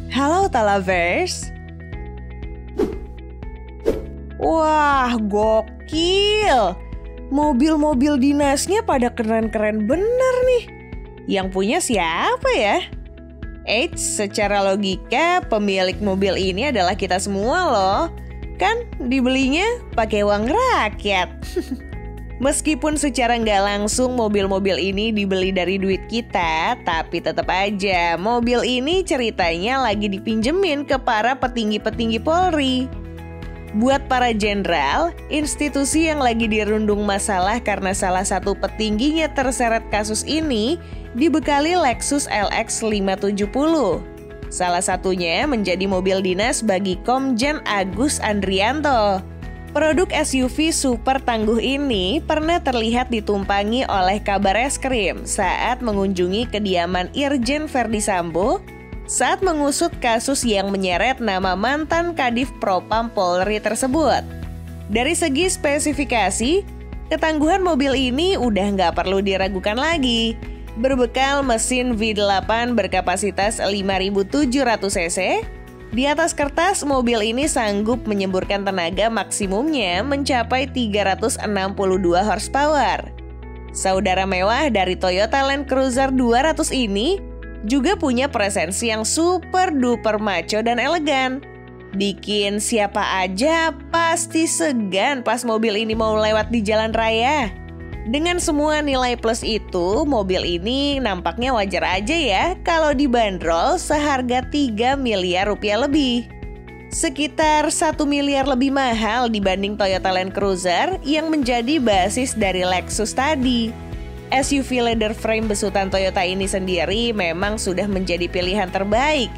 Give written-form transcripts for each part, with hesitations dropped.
Halo Talavers. Wah, gokil. Mobil-mobil dinasnya pada keren-keren bener nih. Yang punya siapa ya? Eits, secara logika pemilik mobil ini adalah kita semua loh. Kan dibelinya pakai uang rakyat. Meskipun secara nggak langsung mobil-mobil ini dibeli dari duit kita, tapi tetap aja mobil ini ceritanya lagi dipinjemin ke para petinggi-petinggi Polri. Buat para jenderal, institusi yang lagi dirundung masalah karena salah satu petingginya terseret kasus ini dibekali Lexus LX 570. Salah satunya menjadi mobil dinas bagi Komjen Agus Andrianto. Produk SUV super tangguh ini pernah terlihat ditumpangi oleh Kabar Eskrim saat mengunjungi kediaman Irjen Verdi Sambo saat mengusut kasus yang menyeret nama mantan Kadif Propam Polri tersebut. Dari segi spesifikasi, ketangguhan mobil ini udah nggak perlu diragukan lagi. Berbekal mesin V8 berkapasitas 5.700 cc, di atas kertas mobil ini sanggup menyemburkan tenaga maksimumnya mencapai 362 horsepower. Saudara mewah dari Toyota Land Cruiser 200 ini juga punya presensi yang super duper maco dan elegan. Bikin siapa aja pasti segan pas mobil ini mau lewat di jalan raya. Dengan semua nilai plus itu, mobil ini nampaknya wajar aja ya kalau dibanderol seharga 3 miliar rupiah lebih. Sekitar 1 miliar lebih mahal dibanding Toyota Land Cruiser yang menjadi basis dari Lexus tadi. SUV leather frame besutan Toyota ini sendiri memang sudah menjadi pilihan terbaik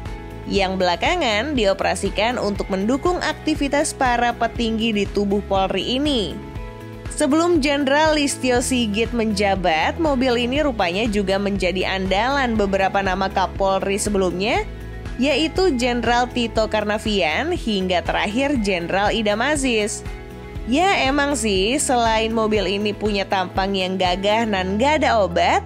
yang belakangan dioperasikan untuk mendukung aktivitas para petinggi di tubuh Polri ini. Sebelum Jenderal Listio Sigit menjabat, mobil ini rupanya juga menjadi andalan beberapa nama Kapolri sebelumnya, yaitu Jenderal Tito Karnavian hingga terakhir Jenderal Idam Aziz. Ya emang sih, selain mobil ini punya tampang yang gagah dan gak ada obat,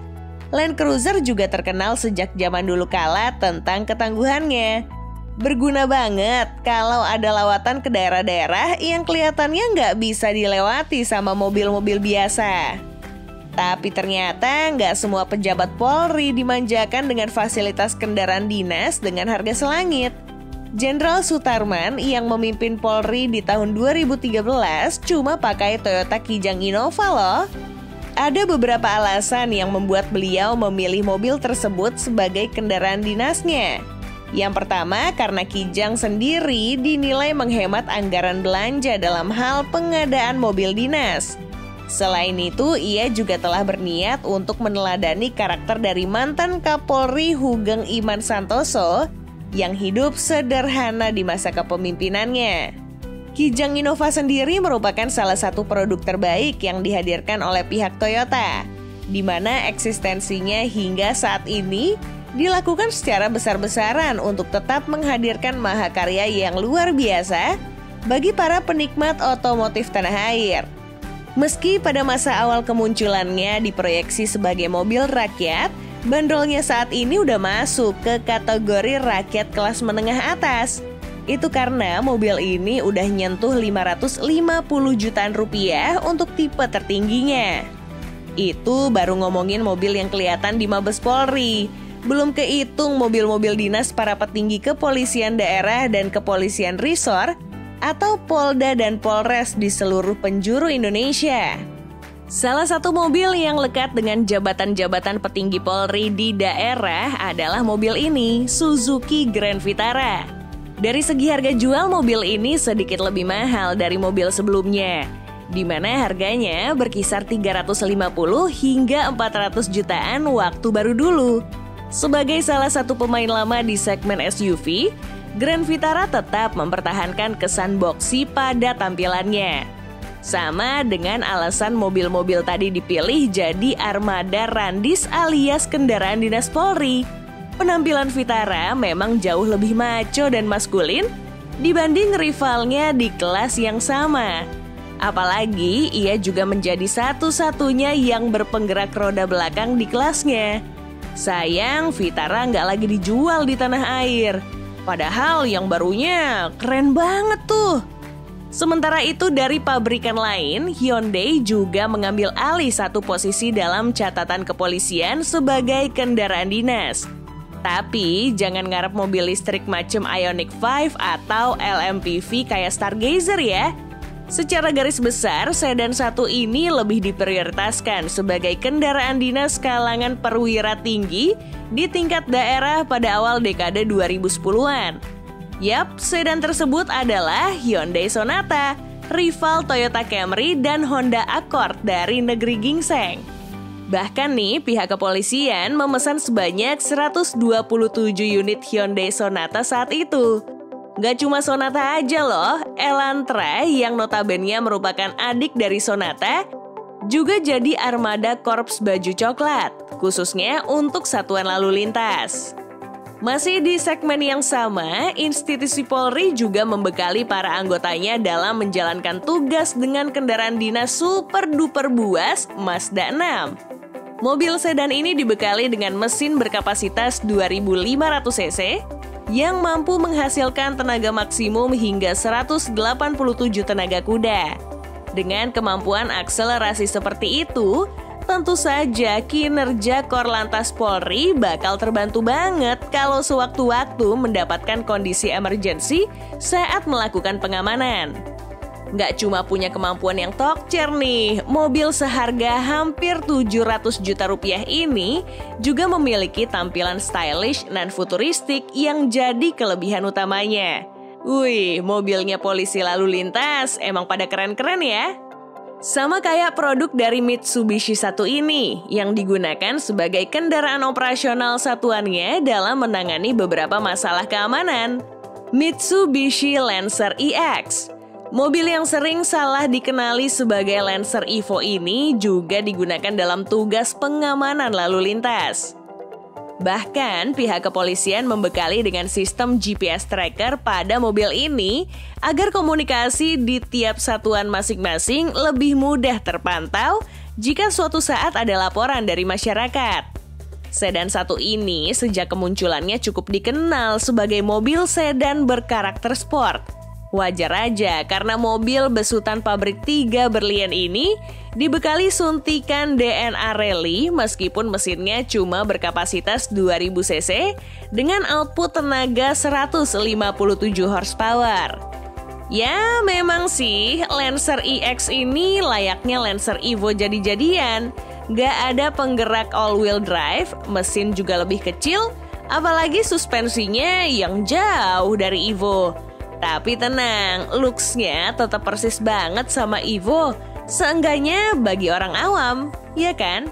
Land Cruiser juga terkenal sejak zaman dulu kala tentang ketangguhannya. Berguna banget kalau ada lawatan ke daerah-daerah yang kelihatannya nggak bisa dilewati sama mobil-mobil biasa. Tapi ternyata nggak semua pejabat Polri dimanjakan dengan fasilitas kendaraan dinas dengan harga selangit. Jenderal Sutarman yang memimpin Polri di tahun 2013 cuma pakai Toyota Kijang Innova loh. Ada beberapa alasan yang membuat beliau memilih mobil tersebut sebagai kendaraan dinasnya. Yang pertama, karena Kijang sendiri dinilai menghemat anggaran belanja dalam hal pengadaan mobil dinas. Selain itu, ia juga telah berniat untuk meneladani karakter dari mantan Kapolri Hugeng Iman Santoso yang hidup sederhana di masa kepemimpinannya. Kijang Innova sendiri merupakan salah satu produk terbaik yang dihadirkan oleh pihak Toyota, di mana eksistensinya hingga saat ini dilakukan secara besar-besaran untuk tetap menghadirkan mahakarya yang luar biasa bagi para penikmat otomotif tanah air. Meski pada masa awal kemunculannya diproyeksi sebagai mobil rakyat, bandrolnya saat ini udah masuk ke kategori rakyat kelas menengah atas. Itu karena mobil ini udah nyentuh 550 jutaan rupiah untuk tipe tertingginya. Itu baru ngomongin mobil yang kelihatan di Mabes Polri. Belum kehitung mobil-mobil dinas para petinggi kepolisian daerah dan kepolisian resor atau Polda dan Polres di seluruh penjuru Indonesia. Salah satu mobil yang lekat dengan jabatan-jabatan petinggi Polri di daerah adalah mobil ini, Suzuki Grand Vitara. Dari segi harga jual, mobil ini sedikit lebih mahal dari mobil sebelumnya, di mana harganya berkisar 350 hingga 400 jutaan waktu baru dulu. Sebagai salah satu pemain lama di segmen SUV, Grand Vitara tetap mempertahankan kesan boxy pada tampilannya. Sama dengan alasan mobil-mobil tadi dipilih jadi armada Randis alias kendaraan dinas Polri. Penampilan Vitara memang jauh lebih maco dan maskulin dibanding rivalnya di kelas yang sama. Apalagi ia juga menjadi satu-satunya yang berpenggerak roda belakang di kelasnya. Sayang, Vitara nggak lagi dijual di tanah air. Padahal yang barunya keren banget tuh. Sementara itu dari pabrikan lain, Hyundai juga mengambil alih satu posisi dalam catatan kepolisian sebagai kendaraan dinas. Tapi jangan ngarep mobil listrik macam Ioniq 5 atau LMPV kayak Stargazer ya. Secara garis besar, sedan satu ini lebih diprioritaskan sebagai kendaraan dinas kalangan perwira tinggi di tingkat daerah pada awal dekade 2010-an. Yap, sedan tersebut adalah Hyundai Sonata, rival Toyota Camry dan Honda Accord dari negeri gingseng. Bahkan nih, pihak kepolisian memesan sebanyak 127 unit Hyundai Sonata saat itu. Gak cuma Sonata aja loh, Elantra yang notabene merupakan adik dari Sonata juga jadi armada korps baju coklat, khususnya untuk satuan lalu lintas. Masih di segmen yang sama, institusi Polri juga membekali para anggotanya dalam menjalankan tugas dengan kendaraan dinas super duper buas Mazda 6. Mobil sedan ini dibekali dengan mesin berkapasitas 2500 cc yang mampu menghasilkan tenaga maksimum hingga 187 tenaga kuda. Dengan kemampuan akselerasi seperti itu, tentu saja kinerja Korlantas Polri bakal terbantu banget kalau sewaktu-waktu mendapatkan kondisi emergensi saat melakukan pengamanan. Nggak cuma punya kemampuan yang tokcer nih, mobil seharga hampir 700 juta rupiah ini juga memiliki tampilan stylish dan futuristik yang jadi kelebihan utamanya. Wih, mobilnya polisi lalu lintas emang pada keren-keren ya. Sama kayak produk dari Mitsubishi satu ini yang digunakan sebagai kendaraan operasional satuannya dalam menangani beberapa masalah keamanan. Mitsubishi Lancer EX. Mobil yang sering salah dikenali sebagai Lancer Evo ini juga digunakan dalam tugas pengamanan lalu lintas. Bahkan pihak kepolisian membekali dengan sistem GPS tracker pada mobil ini agar komunikasi di tiap satuan masing-masing lebih mudah terpantau jika suatu saat ada laporan dari masyarakat. Sedan satu ini sejak kemunculannya cukup dikenal sebagai mobil sedan berkarakter sport. Wajar aja karena mobil besutan pabrik 3 berlian ini dibekali suntikan DNA rally meskipun mesinnya cuma berkapasitas 2000 cc dengan output tenaga 157 horsepower. Ya memang sih Lancer EX ini layaknya Lancer Evo jadi-jadian. Gak ada penggerak all-wheel drive, mesin juga lebih kecil, apalagi suspensinya yang jauh dari Evo. Tapi tenang, looks-nya tetap persis banget sama Evo. Seenggaknya bagi orang awam, ya kan?